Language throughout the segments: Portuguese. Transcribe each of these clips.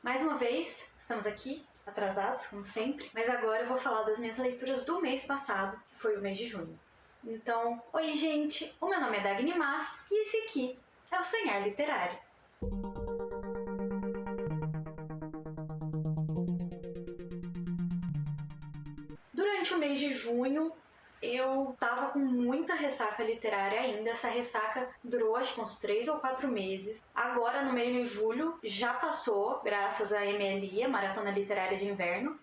Mais uma vez, estamos aqui, atrasados, como sempre, mas agora eu vou falar das minhas leituras do mês passado, que foi o mês de junho. Então, oi gente, o meu nome é Dagny Mas e esse aqui é o Sonhar Literário. Durante o mês de junho, eu tava com muita ressaca literária ainda. Essa ressaca durou acho que uns 3 ou 4 meses. Agora, no mês de julho, já passou, graças à MLI, a Maratona Literária de Inverno.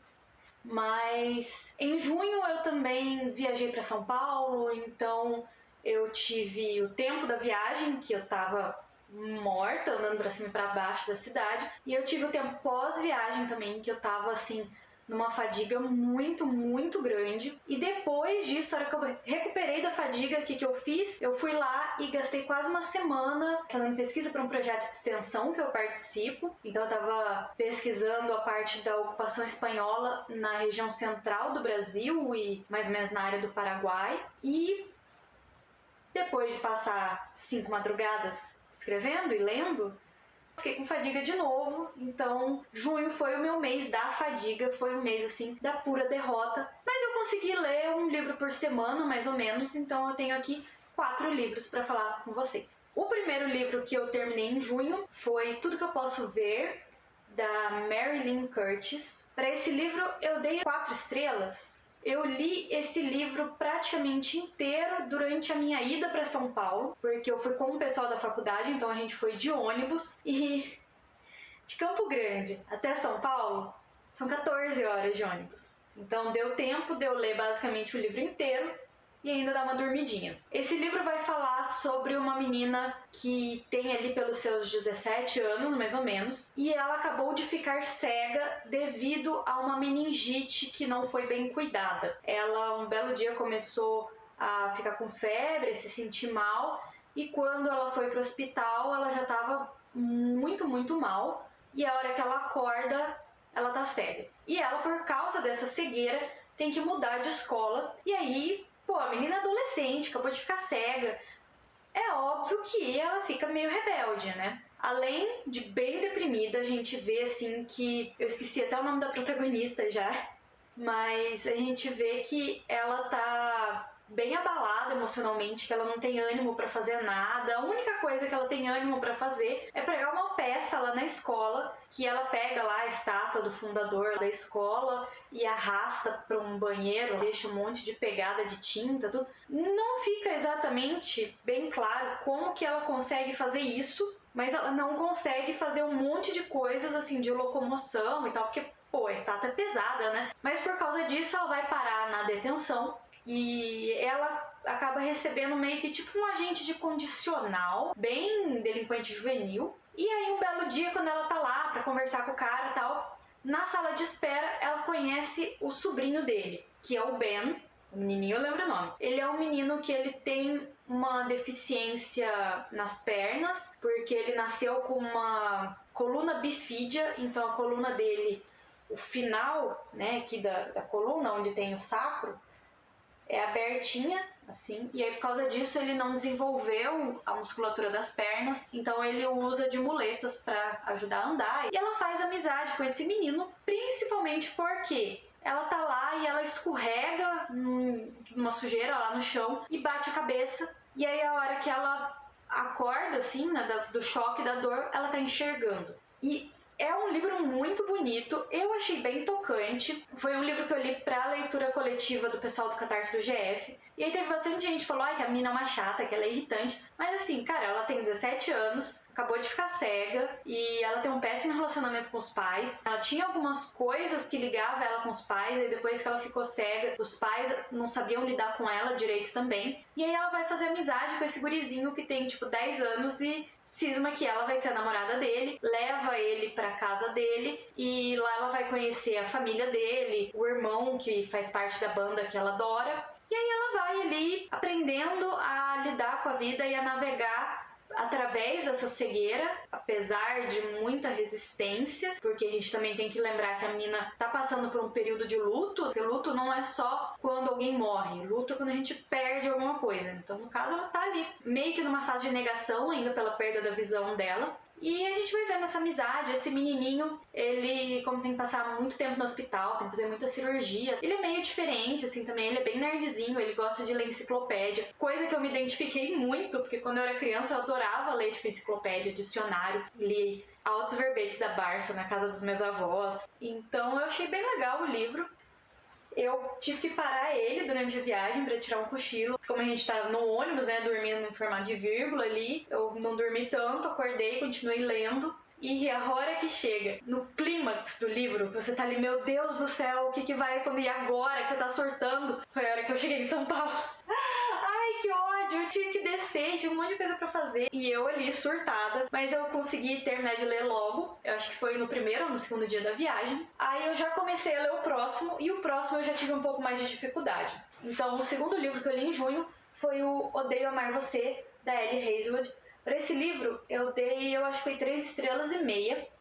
Mas em junho eu também viajei para São Paulo, então eu tive o tempo da viagem, que eu tava morta, andando para cima e para baixo da cidade. E eu tive o tempo pós-viagem também, que eu tava assim numa fadiga muito grande. E depois disso, a hora que eu recuperei da fadiga, o que eu fiz? Eu fui lá e gastei quase uma semana fazendo pesquisa para um projeto de extensão que eu participo. Então eu estava pesquisando a parte da ocupação espanhola na região central do Brasil e mais ou menos na área do Paraguai. E depois de passar 5 madrugadas escrevendo e lendo, fiquei com fadiga de novo. Então junho foi o meu mês da fadiga, foi um mês assim da pura derrota, mas eu consegui ler um livro por semana mais ou menos. Então eu tenho aqui 4 livros para falar com vocês. O primeiro livro que eu terminei em junho foi Tudo que eu Posso Ver, da Mary Lynn Curtis. Para esse livro eu dei 4 estrelas. Eu li esse livro praticamente inteiro durante a minha ida para São Paulo, porque eu fui com o pessoal da faculdade, então a gente foi de ônibus, e de Campo Grande até São Paulo são 14 horas de ônibus. Então deu tempo de eu ler basicamente o livro inteiro e ainda dar uma dormidinha. Esse livro vai falar sobre uma menina que tem ali pelos seus 17 anos, mais ou menos, e ela acabou de ficar cega devido a uma meningite que não foi bem cuidada. Ela, um belo dia, começou a ficar com febre, a se sentir mal, e quando ela foi para o hospital, ela já estava muito mal, e a hora que ela acorda, ela tá cega. E ela, por causa dessa cegueira, tem que mudar de escola, e aí a menina adolescente, acabou de ficar cega. É óbvio que ela fica meio rebelde, né? Além de bem deprimida, a gente vê assim que... Eu esqueci até o nome da protagonista já. Mas a gente vê que ela tá bem abalada emocionalmente, que ela não tem ânimo pra fazer nada. A única coisa que ela tem ânimo pra fazer é pregar uma peça lá na escola, que ela pega lá a estátua do fundador da escola e arrasta pra um banheiro, deixa um monte de pegada de tinta, tudo. Não fica exatamente bem claro como que ela consegue fazer isso, mas ela não consegue fazer um monte de coisas assim de locomoção e tal, porque a estátua é pesada, né? Mas por causa disso ela vai parar na detenção e ela acaba recebendo meio que tipo um agente de condicional, bem delinquente juvenil. E aí um belo dia, quando ela tá lá pra conversar com o cara e tal, na sala de espera ela conhece o sobrinho dele, que é o Ben. O menininho, eu lembro o nome. Ele é um menino que ele tem uma deficiência nas pernas, porque ele nasceu com uma coluna bifídia, então a coluna dele, o final, né, aqui da coluna, onde tem o sacro, é abertinha, assim, e aí por causa disso ele não desenvolveu a musculatura das pernas, então ele usa de muletas para ajudar a andar. E ela faz amizade com esse menino, principalmente porque ela tá lá e ela escorrega numa sujeira lá no chão e bate a cabeça, e aí a hora que ela acorda, assim, né, do choque da dor, ela tá enxergando. E é um livro muito bonito, eu achei bem tocante. Foi um livro que eu li pra leitura coletiva do pessoal do Catarse do GF. E aí teve bastante gente que falou que a menina é uma chata, que ela é irritante. Mas assim, cara, ela tem 17 anos, acabou de ficar cega e ela tem um péssimo relacionamento com os pais. Ela tinha algumas coisas que ligavam ela com os pais, e depois que ela ficou cega, os pais não sabiam lidar com ela direito também. E aí ela vai fazer amizade com esse gurizinho que tem tipo 10 anos e cisma que ela vai ser a namorada dele, leva ele pra casa dele e lá ela vai conhecer a família dele, o irmão que faz parte da banda que ela adora. E aí ela vai ali aprendendo a lidar com a vida e a navegar através dessa cegueira, apesar de muita resistência, porque a gente também tem que lembrar que a mina tá passando por um período de luto, porque luto não é só quando alguém morre, luto é quando a gente perde alguma coisa. Então, no caso, ela tá ali meio que numa fase de negação ainda pela perda da visão dela. E a gente vai vendo essa amizade, esse menininho, ele como tem que passar muito tempo no hospital, tem que fazer muita cirurgia. Ele é meio diferente, assim, também. Ele é bem nerdzinho, ele gosta de ler enciclopédia. Coisa que eu me identifiquei muito, porque quando eu era criança eu adorava ler, tipo, enciclopédia, dicionário. Li Altos Verbetes da Barça na casa dos meus avós. Então eu achei bem legal o livro. Eu tive que parar ele durante a viagem pra tirar um cochilo. Como a gente tava no ônibus, né, dormindo em formato de vírgula ali, eu não dormi tanto, acordei, continuei lendo. E a hora que chega no clímax do livro, você tá ali, meu Deus do céu, o que vai acontecer? E agora que você tá surtando? Foi a hora que eu cheguei em São Paulo. Ai, que ódio, eu tive que descer, tinha um monte de coisa pra fazer. E eu ali, surtada, mas eu consegui terminar de ler logo. Eu acho que foi no primeiro ou no segundo dia da viagem. Aí eu já comecei a ler o próximo, e o próximo eu já tive um pouco mais de dificuldade. Então, o segundo livro que eu li em junho foi o Odeio Amar Você, da Ellie Hazelwood. Para esse livro, eu acho que foi 3,5 estrelas,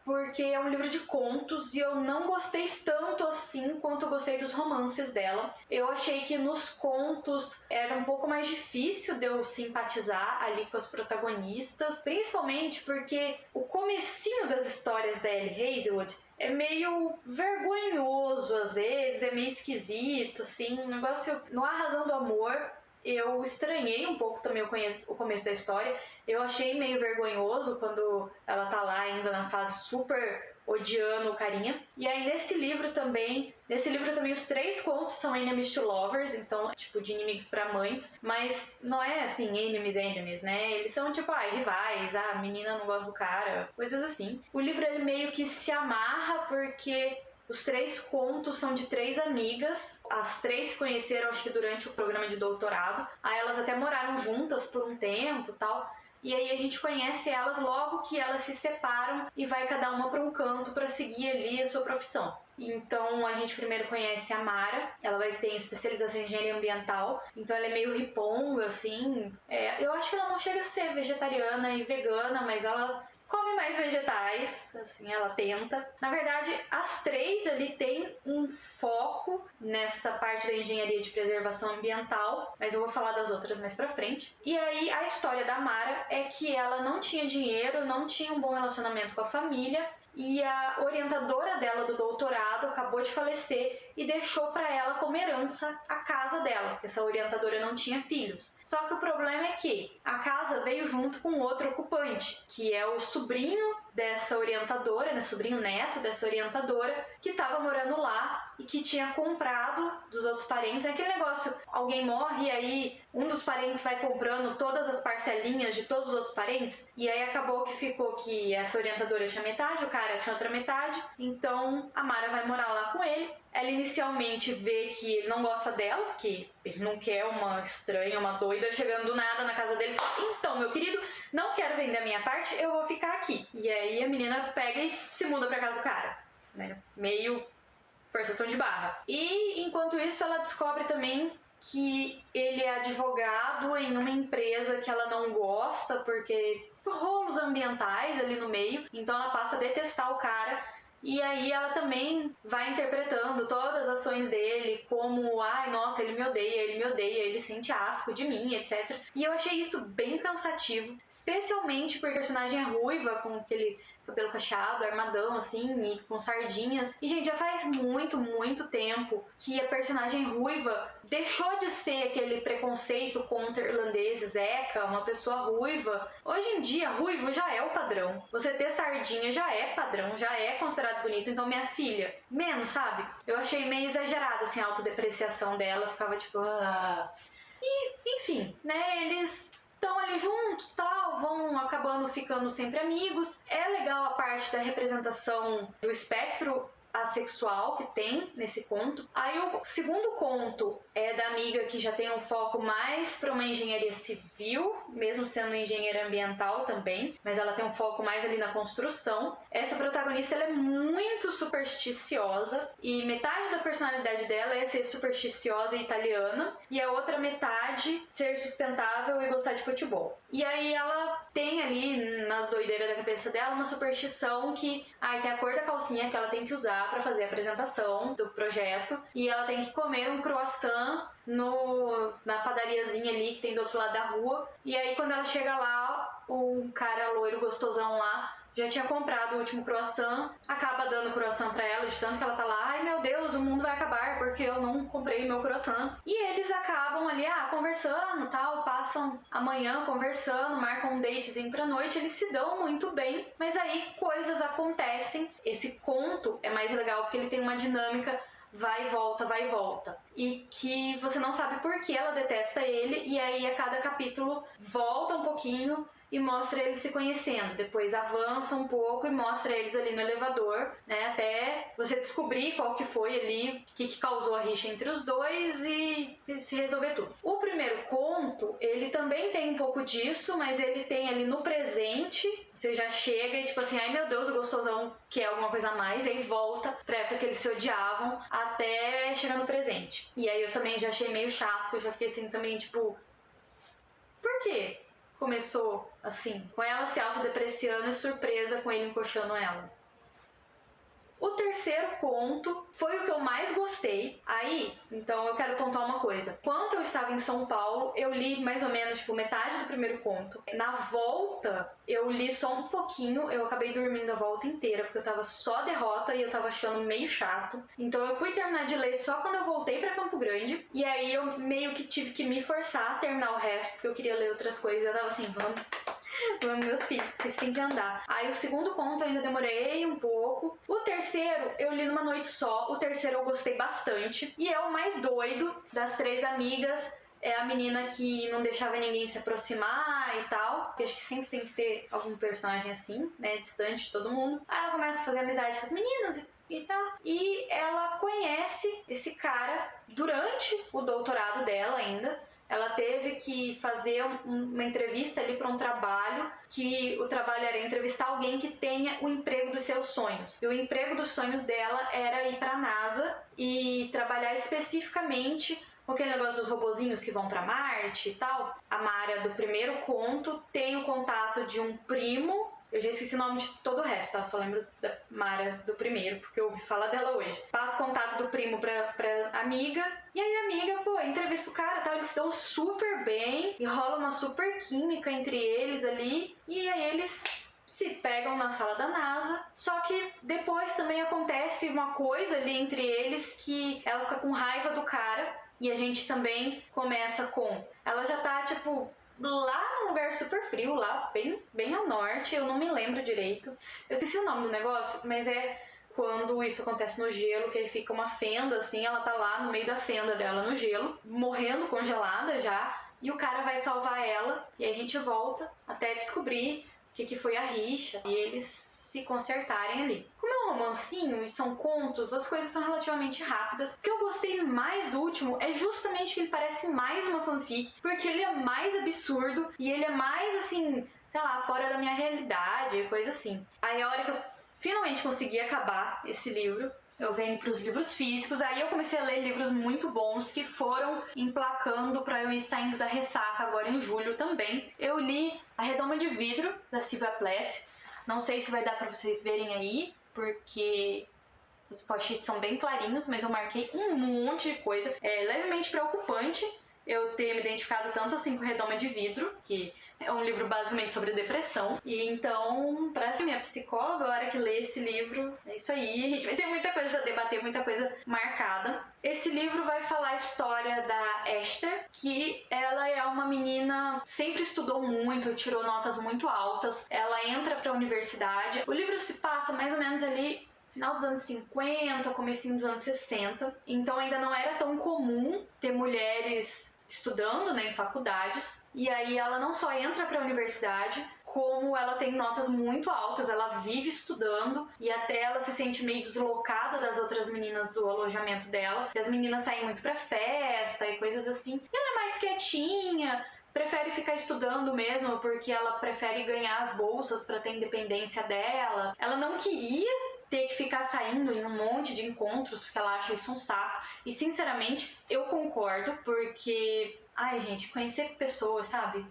porque é um livro de contos e eu não gostei tanto assim quanto eu gostei dos romances dela. Eu achei que nos contos era um pouco mais difícil de eu simpatizar ali com as protagonistas, principalmente porque o comecinho das histórias da Ellie Hazelwood é meio vergonhoso às vezes, é meio esquisito, assim, um negócio no A Razão do Amor. Eu estranhei um pouco também o começo da história. Eu achei meio vergonhoso quando ela tá lá ainda na fase super odiando o carinha. E aí nesse livro também os 3 contos são enemies to lovers, então tipo de inimigos para amantes, mas não é assim enemies, né? Eles são tipo rivais, a menina não gosta do cara, coisas assim. O livro ele meio que se amarra porque os 3 contos são de 3 amigas. As 3 se conheceram, acho que durante o programa de doutorado. Aí elas até moraram juntas por um tempo e tal. E aí a gente conhece elas logo que elas se separam e vai cada uma para um canto para seguir ali a sua profissão. Então a gente primeiro conhece a Mara, ela vai ter especialização em engenharia ambiental, então ela é meio riponga, assim. Eu acho que ela não chega a ser vegetariana e vegana, mas ela come mais vegetais, assim, ela tenta. Na verdade, as 3 ali tem um foco nessa parte da engenharia de preservação ambiental, mas eu vou falar das outras mais pra frente. E aí, a história da Mara é que ela não tinha dinheiro, não tinha um bom relacionamento com a família, e a orientadora dela do doutorado acabou de falecer e deixou para ela como herança a casa dela, porque essa orientadora não tinha filhos. Só que o problema é que a casa veio junto com outro ocupante, que é o sobrinho dessa orientadora, né, sobrinho neto dessa orientadora, que estava morando lá e que tinha comprado dos outros parentes. É aquele negócio, alguém morre e aí um dos parentes vai comprando todas as parcelinhas de todos os outros parentes, e aí acabou que ficou que essa orientadora tinha metade, o cara tinha outra metade, então a Mara vai morar lá com ele. Ela inicialmente vê que ele não gosta dela, porque ele não quer uma estranha, uma doida chegando do nada na casa dele e fala: então, meu querido, não quero vender a minha parte, eu vou ficar aqui. E aí a menina pega e se muda pra casa do cara, né? Meio forçação de barra. E enquanto isso ela descobre também que ele é advogado em uma empresa que ela não gosta, porque rolos ambientais ali no meio, então ela passa a detestar o cara. E aí ela também vai interpretando todas as ações dele como, ai, nossa, ele me odeia, ele sente asco de mim, etc. E eu achei isso bem cansativo, especialmente porque a personagem é ruiva, com aquele cabelo cacheado, armadão, assim, e com sardinhas. E, gente, já faz muito, muito tempo que a personagem ruiva deixou de ser aquele preconceito contra irlandeses, Zeca, uma pessoa ruiva. Hoje em dia, ruivo já é o padrão. Você ter sardinha já é padrão, já é considerado bonito. Então, minha filha, menos, sabe? Eu achei meio exagerada, assim, a autodepreciação dela. Ficava tipo... E, enfim, né, eles estão ali juntos, tal, vão acabando ficando sempre amigos. É legal a parte da representação do espectro assexual que tem nesse conto. Aí o segundo conto é da amiga que já tem um foco mais para uma engenharia civil, mesmo sendo engenheira ambiental também, mas ela tem um foco mais ali na construção. Essa protagonista ela é muito supersticiosa e metade da personalidade dela é ser supersticiosa e italiana, e a outra metade ser sustentável e gostar de futebol. E aí ela tem ali nas doideiras da cabeça dela uma superstição que tem a cor da calcinha que ela tem que usar para fazer a apresentação do projeto, e ela tem que comer um croissant na padariazinha ali que tem do outro lado da rua. E aí quando ela chega lá, um cara loiro gostosão lá já tinha comprado o último croissant, acaba dando croissant pra ela, de tanto que ela tá lá, ai meu Deus, o mundo vai acabar porque eu não comprei meu croissant. E eles acabam ali, conversando, tal, passam a manhã conversando, marcam um datezinho pra noite, eles se dão muito bem, mas aí coisas acontecem. Esse conto é mais legal porque ele tem uma dinâmica vai e volta. E que você não sabe por que ela detesta ele, e aí a cada capítulo volta um pouquinho e mostra eles se conhecendo. Depois avança um pouco e mostra eles ali no elevador, né? Até você descobrir qual que foi ali, o que causou a rixa entre os dois e se resolver tudo. O primeiro conto, ele também tem um pouco disso, mas ele tem ali no presente. Você já chega e tipo assim, ai meu Deus, o gostosão quer alguma coisa a mais, e aí volta pra época que eles se odiavam até chegar no presente. E aí eu também já achei meio chato, que eu já fiquei assim também, tipo, por quê? Começou assim, com ela se autodepreciando e surpresa com ele encoxando ela. O terceiro conto foi o que eu mais gostei. Aí, então eu quero pontuar uma coisa. Quando eu estava em São Paulo, eu li mais ou menos tipo metade do primeiro conto. Na volta, eu li só um pouquinho, eu acabei dormindo a volta inteira, porque eu tava só derrota e eu tava achando meio chato. Então eu fui terminar de ler só quando eu voltei pra Campo Grande, e aí eu meio que tive que me forçar a terminar o resto, porque eu queria ler outras coisas. Eu tava assim, vamos meus filhos, vocês têm que andar. Aí o segundo conto eu ainda demorei um pouco. O terceiro eu li numa noite só, o terceiro eu gostei bastante, e é o mais doido das três amigas. É a menina que não deixava ninguém se aproximar e tal. Porque acho que sempre tem que ter algum personagem assim, né? Distante de todo mundo. Aí ela começa a fazer amizade com as meninas e tal. E ela conhece esse cara durante o doutorado dela ainda. Ela teve que fazer uma entrevista ali para um trabalho, que o trabalho era entrevistar alguém que tenha o emprego dos seus sonhos. E o emprego dos sonhos dela era ir para a NASA e trabalhar especificamente com aquele negócio dos robozinhos que vão para Marte e tal. A Mara do primeiro conto tem o contato de um primo. Eu já esqueci o nome de todo o resto, tá? Só lembro da Mara do primeiro, porque eu ouvi falar dela hoje. Passa o contato do primo pra amiga, e aí a amiga, entrevista o cara, tá? Eles se dão super bem, e rola uma super química entre eles ali, e aí eles se pegam na sala da NASA. Só que depois também acontece uma coisa ali entre eles que ela fica com raiva do cara, e a gente também começa com... Ela já tá, tipo... lá num lugar super frio, lá bem ao norte, eu não me lembro direito. Eu esqueci o nome do negócio, mas é quando isso acontece no gelo, que aí fica uma fenda assim, ela tá lá no meio da fenda dela no gelo, morrendo congelada já, e o cara vai salvar ela, e aí a gente volta até descobrir o que foi a rixa, e eles se consertarem ali. Como é um romancinho e são contos, as coisas são relativamente rápidas. O que eu gostei mais do último é justamente que ele parece mais uma fanfic, porque ele é mais absurdo e ele é mais assim, sei lá, fora da minha realidade, coisa assim. Aí a hora que eu finalmente consegui acabar esse livro, eu venho para os livros físicos, aí eu comecei a ler livros muito bons que foram emplacando para eu ir saindo da ressaca agora em julho também. Eu li A Redoma de Vidro, da Sylvia Plath. Não sei se vai dar pra vocês verem aí, porque os post-its são bem clarinhos, mas eu marquei um monte de coisa. É levemente preocupante eu ter me identificado tanto assim com Redoma de Vidro, que é um livro basicamente sobre depressão. E então, pra ser minha psicóloga, a hora que lê esse livro, é isso aí. A gente vai ter muita coisa pra debater, muita coisa marcada. Esse livro vai falar a história da Esther, que ela é uma menina, sempre estudou muito, tirou notas muito altas. Ela entra pra universidade. O livro se passa mais ou menos ali final dos anos 50, comecinho dos anos 60. Então ainda não era tão comum ter mulheres estudando, né, em faculdades, e aí ela não só entra para a universidade, como ela tem notas muito altas, ela vive estudando e até ela se sente meio deslocada das outras meninas do alojamento dela, porque as meninas saem muito para festa e coisas assim. E ela é mais quietinha, prefere ficar estudando mesmo, porque ela prefere ganhar as bolsas para ter independência dela. Ela não queria ter que ficar saindo em um monte de encontros, porque ela acha isso um saco. E sinceramente, eu concordo, porque... ai, gente, conhecer pessoas, sabe?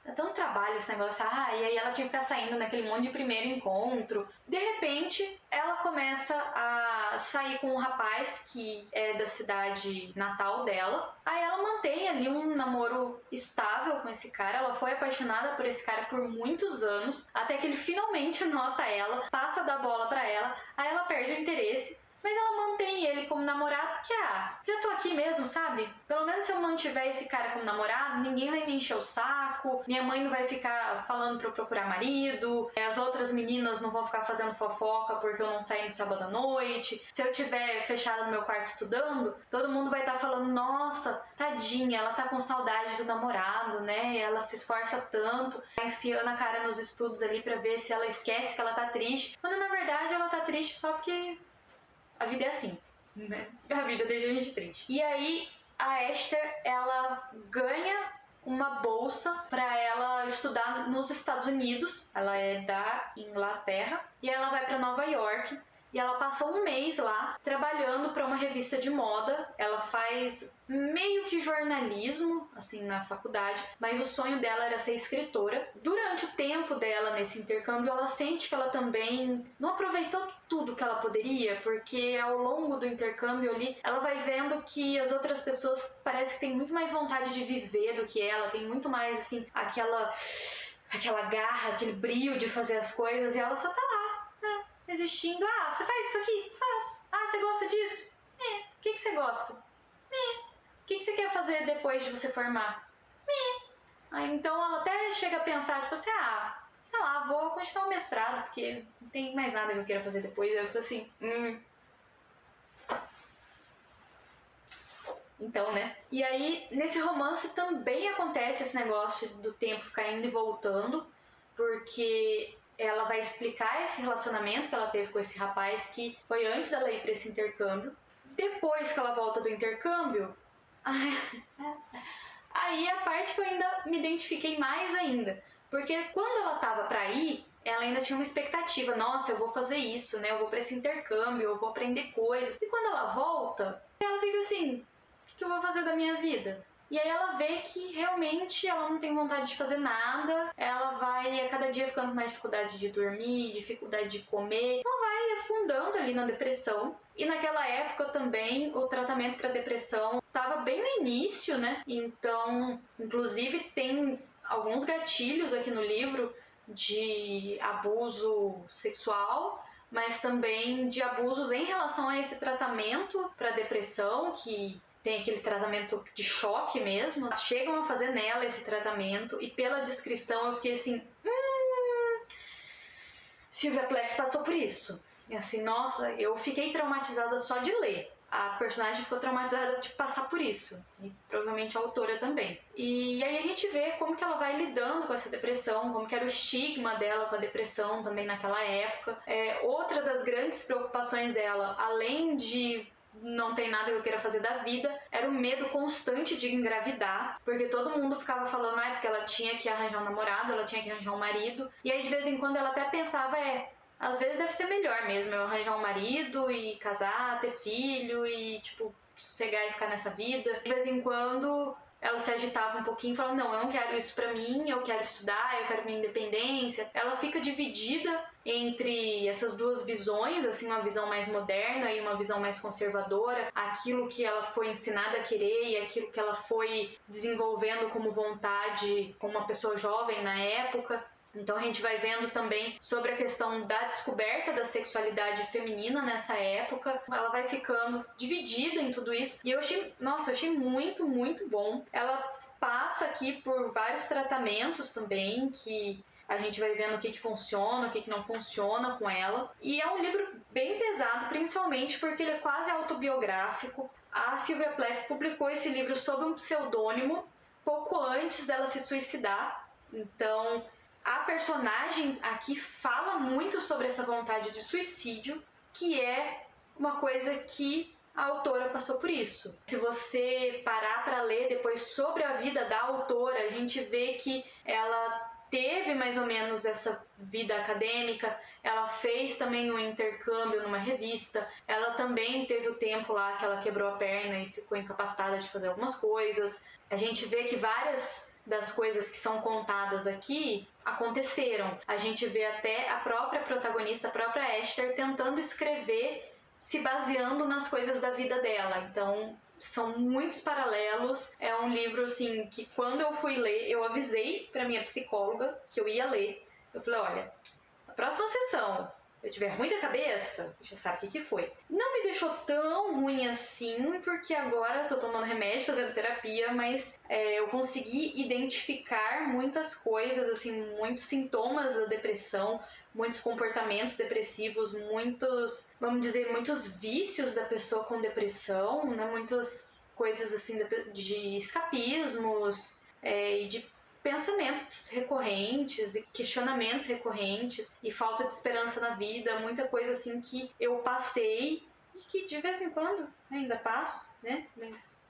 É tão trabalho esse negócio. E aí ela tinha que ficar saindo naquele monte de primeiro encontro. De repente, ela começa a a sair com um rapaz que é da cidade natal dela. Aí ela mantém ali um namoro estável com esse cara, ela foi apaixonada por esse cara por muitos anos, até que ele finalmente nota ela, passa a dar bola pra ela, aí ela perde o interesse. Mas ela mantém ele como namorado, porque, já tô aqui mesmo, sabe? Pelo menos se eu mantiver esse cara como namorado, ninguém vai me encher o saco, minha mãe não vai ficar falando pra eu procurar marido, as outras meninas não vão ficar fazendo fofoca porque eu não saí no sábado à noite. Se eu tiver fechada no meu quarto estudando, todo mundo vai estar falando, nossa, tadinha, ela tá com saudade do namorado, né? Ela se esforça tanto, tá enfiando a cara nos estudos ali pra ver se ela esquece que ela tá triste, quando na verdade ela tá triste só porque a vida é assim, né? A vida deixa a gente triste. E aí, a Esther, ela ganha uma bolsa para ela estudar nos Estados Unidos. Ela é da Inglaterra e ela vai para Nova York. E ela passa um mês lá trabalhando para uma revista de moda. Ela faz meio que jornalismo, assim, na faculdade, mas o sonho dela era ser escritora. Durante o tempo dela nesse intercâmbio, ela sente que ela também não aproveitou tudo que ela poderia, porque ao longo do intercâmbio ali, ela vai vendo que as outras pessoas parece que têm muito mais vontade de viver do que ela, tem muito mais, assim, aquela garra, aquele brilho de fazer as coisas, e ela só tá lá, né, existindo. Você faz isso aqui? Faço. Você gosta disso? O que você gosta? O que você quer fazer depois de você formar? Então ela até chega a pensar, tipo assim, sei lá, vou continuar o mestrado, porque não tem mais nada que eu queira fazer depois. Eu fico assim, Então, né? E aí, nesse romance também acontece esse negócio do tempo ficar indo e voltando, porque ela vai explicar esse relacionamento que ela teve com esse rapaz, que foi antes dela ir para esse intercâmbio. Depois que ela volta do intercâmbio, aí é a parte que eu ainda me identifiquei mais ainda. Porque quando ela tava pra ir, ela ainda tinha uma expectativa. Nossa, eu vou fazer isso, né? Eu vou pra esse intercâmbio, eu vou aprender coisas. E quando ela volta, ela fica assim, o que eu vou fazer da minha vida? E aí ela vê que realmente ela não tem vontade de fazer nada. Ela vai a cada dia ficando com mais dificuldade de dormir, dificuldade de comer. Ela vai afundando ali na depressão. E naquela época também o tratamento para depressão estava bem no início, né? Então, inclusive tem alguns gatilhos aqui no livro de abuso sexual, mas também de abusos em relação a esse tratamento para depressão, que tem aquele tratamento de choque mesmo. Chegam a fazer nela esse tratamento e pela descrição eu fiquei assim, Sylvia Plath passou por isso. E assim, nossa, eu fiquei traumatizada só de ler. A personagem ficou traumatizada de passar por isso. E provavelmente a autora também. E aí a gente vê como que ela vai lidando com essa depressão, como que era o estigma dela com a depressão também naquela época. Outra das grandes preocupações dela, além de não tem nada que eu queira fazer da vida, era o medo constante de engravidar, porque todo mundo ficava falando, porque ela tinha que arranjar um namorado, ela tinha que arranjar um marido, e aí de vez em quando ela até pensava, às vezes deve ser melhor mesmo eu arranjar um marido e casar, ter filho e, tipo, sossegar e ficar nessa vida. De vez em quando ela se agitava um pouquinho e falava, não, eu não quero isso pra mim, eu quero estudar, eu quero minha independência. Ela fica dividida entre essas duas visões, assim, uma visão mais moderna e uma visão mais conservadora, aquilo que ela foi ensinada a querer e aquilo que ela foi desenvolvendo como vontade como uma pessoa jovem na época. Então a gente vai vendo também sobre a questão da descoberta da sexualidade feminina nessa época. Ela vai ficando dividida em tudo isso. E eu achei muito, muito bom. Ela passa aqui por vários tratamentos também, que a gente vai vendo o que funciona, o que não funciona com ela. E é um livro bem pesado, principalmente porque ele é quase autobiográfico. A Sylvia Plath publicou esse livro sob um pseudônimo pouco antes dela se suicidar. Então a personagem aqui fala muito sobre essa vontade de suicídio, que é uma coisa que a autora passou por isso. Se você parar para ler depois sobre a vida da autora, a gente vê que ela teve mais ou menos essa vida acadêmica, ela fez também um intercâmbio numa revista, ela também teve o tempo lá que ela quebrou a perna e ficou incapacitada de fazer algumas coisas. A gente vê que várias das coisas que são contadas aqui aconteceram. A gente vê até a própria protagonista, a própria Esther, tentando escrever se baseando nas coisas da vida dela. Então, são muitos paralelos. É um livro, assim, que quando eu fui ler, eu avisei pra minha psicóloga que eu ia ler. Eu falei, olha, na próxima sessão eu tiver ruim da cabeça, já sabe o que foi. Não me deixou tão ruim assim, porque agora eu tô tomando remédio, fazendo terapia, mas eu consegui identificar muitas coisas, assim, muitos sintomas da depressão, muitos comportamentos depressivos, muitos, vamos dizer, muitos vícios da pessoa com depressão, né? Muitas coisas assim de escapismos e de pensamentos recorrentes e questionamentos recorrentes e falta de esperança na vida, muita coisa assim que eu passei e que de vez em quando ainda passo, né? Mas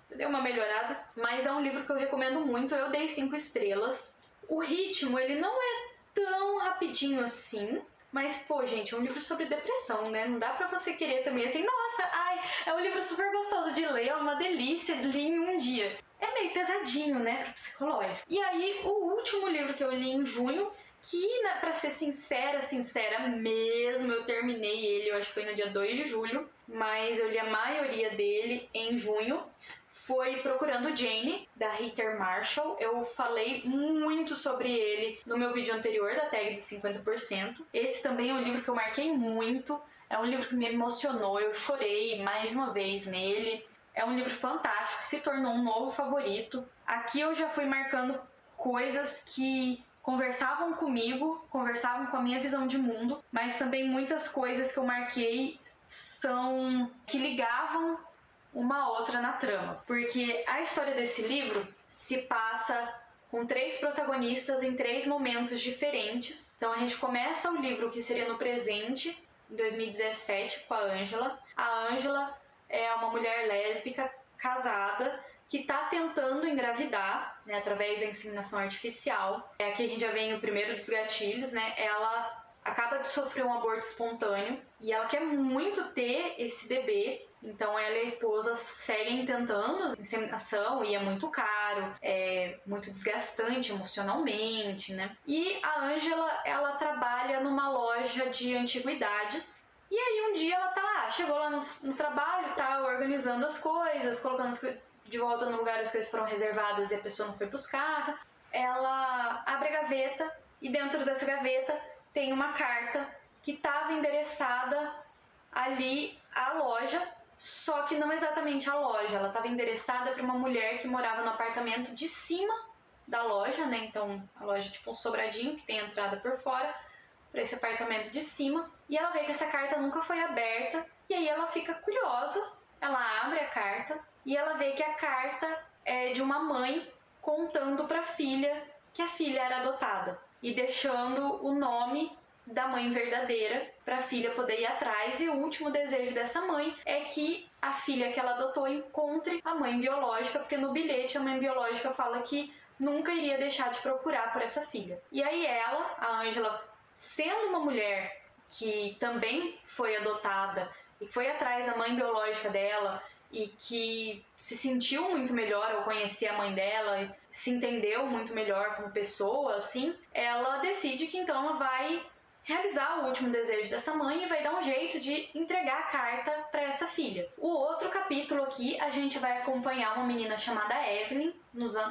deu uma melhorada. Mas é um livro que eu recomendo muito, eu dei 5 estrelas. O ritmo, ele não é tão rapidinho assim, mas, pô, gente, é um livro sobre depressão, né? Não dá pra você querer também assim, nossa, ai, é um livro super gostoso de ler, é uma delícia, li em um dia. É meio pesadinho, né, pro psicológico. E aí, o último livro que eu li em junho, que, né, pra ser sincera mesmo, eu terminei ele, eu acho que foi no dia 2 de julho, mas eu li a maioria dele em junho, foi Procurando Jane, da Heather Marshall. Eu falei muito sobre ele no meu vídeo anterior, da tag dos 50%. Esse também é um livro que eu marquei muito, é um livro que me emocionou, eu chorei mais de uma vez nele. É um livro fantástico, se tornou um novo favorito. Aqui eu já fui marcando coisas que conversavam comigo, conversavam com a minha visão de mundo, mas também muitas coisas que eu marquei são que ligavam uma outra na trama. Porque a história desse livro se passa com 3 protagonistas em 3 momentos diferentes. Então a gente começa o livro que seria no presente, em 2017, com a Angela. A Angela é uma mulher lésbica, casada, que está tentando engravidar, né, através da inseminação artificial. Aqui a gente já vem o primeiro dos gatilhos, né? Ela acaba de sofrer um aborto espontâneo e ela quer muito ter esse bebê. Então ela e a esposa seguem tentando inseminação e é muito caro, é muito desgastante emocionalmente, né? E a Angela, ela trabalha numa loja de antiguidades. E aí um dia ela tá lá, chegou lá no trabalho, tá organizando as coisas, colocando as coisas de volta no lugar, as coisas foram reservadas e a pessoa não foi buscar. Ela abre a gaveta e dentro dessa gaveta tem uma carta que estava endereçada ali à loja, só que não exatamente à loja, ela estava endereçada para uma mulher que morava no apartamento de cima da loja, né? Então a loja é tipo um sobradinho que tem entrada por fora para esse apartamento de cima, e ela vê que essa carta nunca foi aberta, e aí ela fica curiosa, ela abre a carta e ela vê que a carta é de uma mãe contando para a filha que a filha era adotada e deixando o nome da mãe verdadeira para a filha poder ir atrás, e o último desejo dessa mãe é que a filha que ela adotou encontre a mãe biológica, porque no bilhete a mãe biológica fala que nunca iria deixar de procurar por essa filha. E aí ela, a Angela, sendo uma mulher que também foi adotada e foi atrás da mãe biológica dela e que se sentiu muito melhor ao conhecer a mãe dela e se entendeu muito melhor como pessoa, assim, ela decide que então ela vai realizar o último desejo dessa mãe e vai dar um jeito de entregar a carta para essa filha. O outro capítulo aqui, a gente vai acompanhar uma menina chamada Evelyn,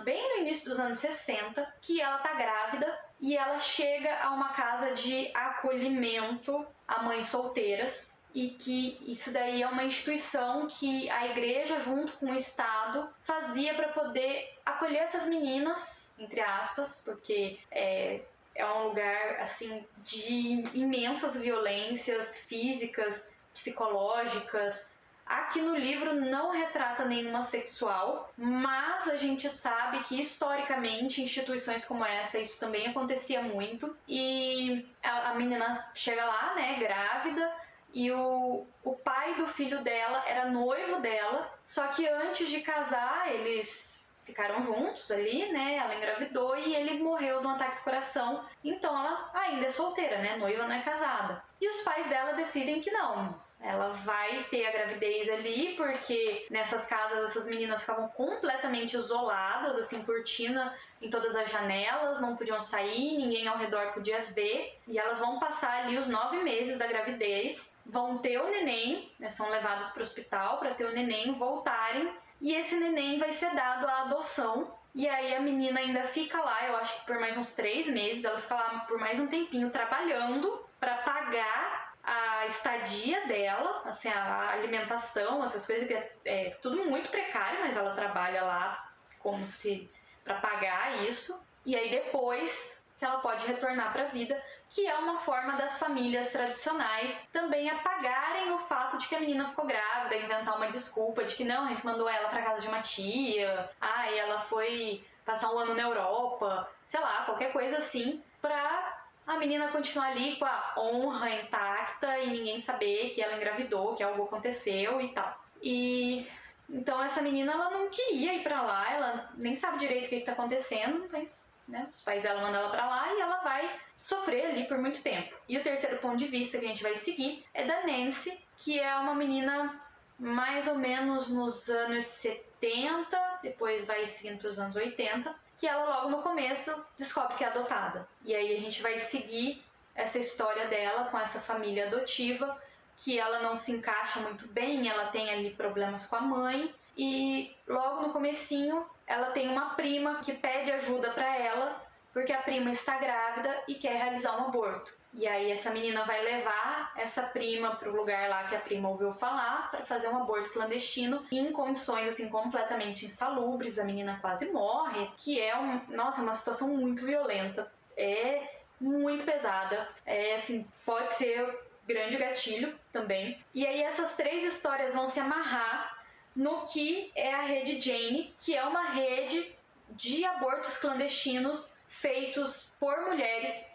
bem no início dos anos 60, que ela tá grávida e ela chega a uma casa de acolhimento a mães solteiras, e que isso daí é uma instituição que a igreja, junto com o Estado, fazia para poder acolher essas meninas, entre aspas, porque é um lugar assim de imensas violências físicas, psicológicas. Aqui no livro não retrata nenhuma sexual, mas a gente sabe que historicamente em instituições como essa isso também acontecia muito. E a menina chega lá, né, grávida, e o pai do filho dela era noivo dela, só que antes de casar eles ficaram juntos ali, né? Ela engravidou e ele morreu de um ataque do coração. Então ela ainda é solteira, né? Noiva, não é casada. E os pais dela decidem que não. Ela vai ter a gravidez ali, porque nessas casas essas meninas ficavam completamente isoladas, assim, cortina em todas as janelas, não podiam sair, ninguém ao redor podia ver. E elas vão passar ali os 9 meses da gravidez vão ter o neném, né, são levadas para o hospital para ter o neném, voltarem, e esse neném vai ser dado à adoção. E aí a menina ainda fica lá, eu acho que por mais uns 3 meses, ela fica lá por mais um tempinho trabalhando para pagar a estadia dela, assim, a alimentação, essas coisas, que é tudo muito precário, mas ela trabalha lá como se para pagar isso. E aí depois que ela pode retornar para a vida, que é uma forma das famílias tradicionais também apagarem o fato de que a menina ficou grávida, inventar uma desculpa de que não, a gente mandou ela para casa de uma tia, ela foi passar um ano na Europa, sei lá, qualquer coisa assim, pra a menina continuar ali com a honra intacta e ninguém saber que ela engravidou, que algo aconteceu e tal. E então essa menina, ela não queria ir pra lá, ela nem sabe direito o que tá acontecendo, mas né, os pais dela mandam ela pra lá e ela vai sofrer ali por muito tempo. E o terceiro ponto de vista que a gente vai seguir é da Nancy, que é uma menina mais ou menos nos anos 70, depois vai seguindo para os anos 80, que ela logo no começo descobre que é adotada. E aí a gente vai seguir essa história dela com essa família adotiva, que ela não se encaixa muito bem, ela tem ali problemas com a mãe, e logo no comecinho ela tem uma prima que pede ajuda para ela, porque a prima está grávida e quer realizar um aborto. E aí essa menina vai levar essa prima para o lugar lá que a prima ouviu falar para fazer um aborto clandestino em condições assim completamente insalubres. A menina quase morre, que é uma situação muito violenta. É muito pesada. Assim, pode ser grande gatilho também. E aí essas 3 histórias vão se amarrar no que é a Rede Jane, que é uma rede de abortos clandestinos feitos por mulheres,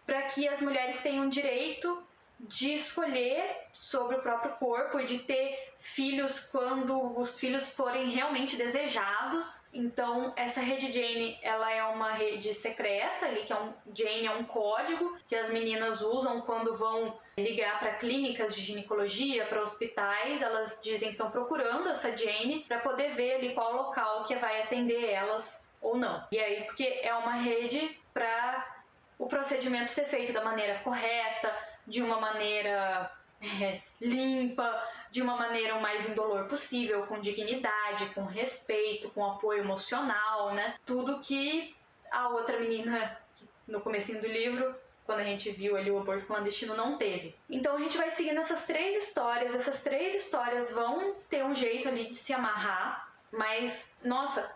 para que as mulheres tenham direito de escolher sobre o próprio corpo e de ter filhos quando os filhos forem realmente desejados. Então essa Rede Jane, ela é uma rede secreta ali, que Jane é um código que as meninas usam quando vão ligar para clínicas de ginecologia, para hospitais. Elas dizem que estão procurando essa Jane para poder ver ali qual local que vai atender elas ou não. E aí, porque é uma rede para o procedimento ser feito da maneira correta, de uma maneira limpa, de uma maneira o mais indolor possível, com dignidade, com respeito, com apoio emocional, né? Tudo que a outra menina, no comecinho do livro, quando a gente viu ali o aborto clandestino, não teve. Então a gente vai seguindo essas 3 histórias, essas 3 histórias vão ter um jeito ali de se amarrar, mas, nossa,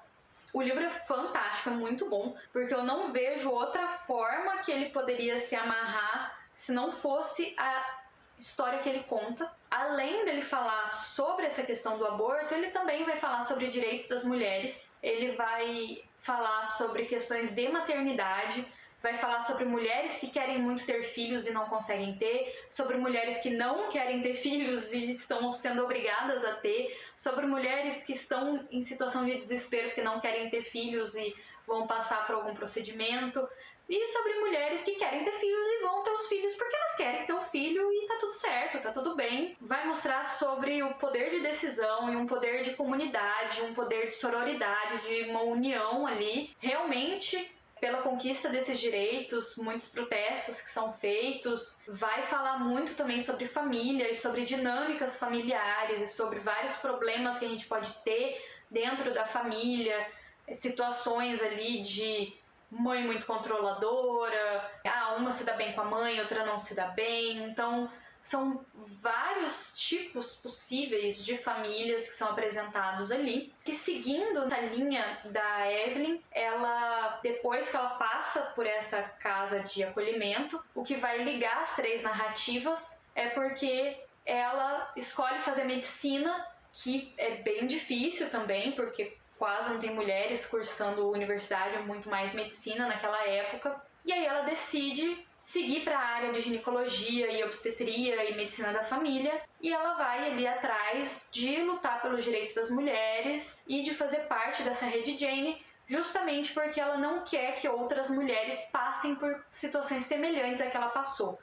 o livro é fantástico, é muito bom, porque eu não vejo outra forma que ele poderia se amarrar se não fosse a história que ele conta. Além dele falar sobre essa questão do aborto, ele também vai falar sobre direitos das mulheres, ele vai falar sobre questões de maternidade, vai falar sobre mulheres que querem muito ter filhos e não conseguem ter, sobre mulheres que não querem ter filhos e estão sendo obrigadas a ter, sobre mulheres que estão em situação de desespero porque não querem ter filhos e vão passar por algum procedimento, e sobre mulheres que querem ter filhos e vão ter os filhos porque elas querem ter um filho e tá tudo certo, tá tudo bem. Vai mostrar sobre o poder de decisão e um poder de comunidade, um poder de sororidade, de uma união ali, realmente pela conquista desses direitos, muitos protestos que são feitos. Vai falar muito também sobre família e sobre dinâmicas familiares e sobre vários problemas que a gente pode ter dentro da família, situações ali de mãe muito controladora, uma se dá bem com a mãe, outra não se dá bem. Então são vários tipos possíveis de famílias que são apresentados ali. E seguindo essa linha da Evelyn, ela, depois que ela passa por essa casa de acolhimento, o que vai ligar as 3 narrativas é porque ela escolhe fazer medicina, que é bem difícil também, porque quase não tem mulheres cursando universidade, muito mais medicina naquela época. E aí ela decide seguir para a área de ginecologia e obstetria e medicina da família, e ela vai ali atrás de lutar pelos direitos das mulheres e de fazer parte dessa Rede Jane, justamente porque ela não quer que outras mulheres passem por situações semelhantes à que ela passou.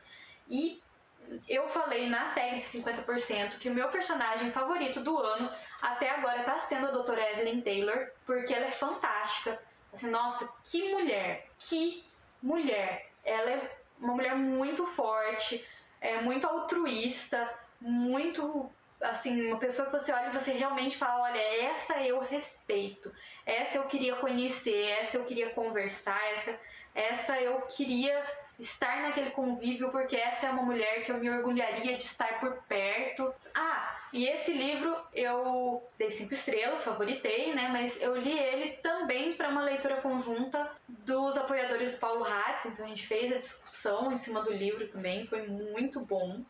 E eu falei na tag de 50% que o meu personagem favorito do ano até agora está sendo a doutora Evelyn Taylor, porque ela é fantástica. Assim, nossa, que mulher! Ela é uma mulher muito forte, muito altruísta, muito, assim, uma pessoa que você olha e você realmente fala, olha, essa eu respeito, essa eu queria conhecer, essa eu queria conversar, essa eu queria estar naquele convívio, porque essa é uma mulher que eu me orgulharia de estar por perto. E esse livro eu dei 5 estrelas, favoritei, né? Mas eu li ele também para uma leitura conjunta dos apoiadores do Paulo Hatz, então a gente fez a discussão em cima do livro também, foi muito bom.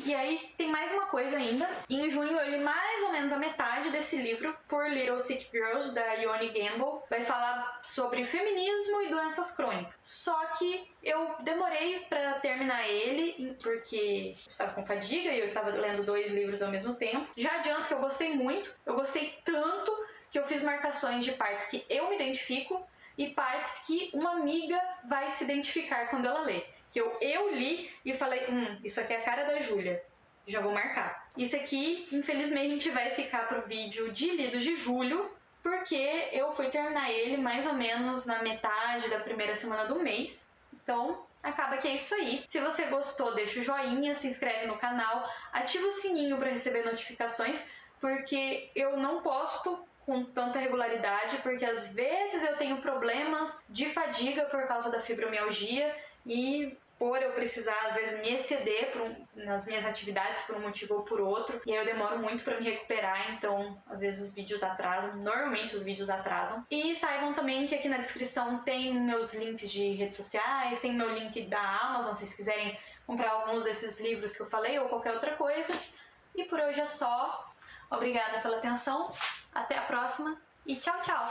E aí tem mais uma coisa ainda. Em junho eu li mais ou menos a metade desse livro, Poor Little Sick Girls, da Ione Gamble. Vai falar sobre feminismo e doenças crônicas. Só que eu demorei para terminar ele, porque eu estava com fadiga e eu estava lendo 2 livros ao mesmo tempo. Já adianto que eu gostei muito. Eu gostei tanto que eu fiz marcações de partes que eu me identifico e partes que uma amiga vai se identificar quando ela lê. Que eu li e falei, isso aqui é a cara da Júlia, já vou marcar. Isso aqui, infelizmente, vai ficar pro vídeo de lidos de julho, porque eu fui terminar ele mais ou menos na metade da primeira semana do mês. Então, acaba que é isso aí. Se você gostou, deixa o joinha, se inscreve no canal, ativa o sininho para receber notificações, porque eu não posto com tanta regularidade, porque às vezes eu tenho problemas de fadiga por causa da fibromialgia e por eu precisar às vezes me exceder nas minhas atividades por um motivo ou por outro, e aí eu demoro muito para me recuperar, então às vezes os vídeos atrasam, normalmente os vídeos atrasam. E saibam também que aqui na descrição tem meus links de redes sociais, tem meu link da Amazon, se vocês quiserem comprar alguns desses livros que eu falei ou qualquer outra coisa. E por hoje é só. Obrigada pela atenção, até a próxima e tchau, tchau!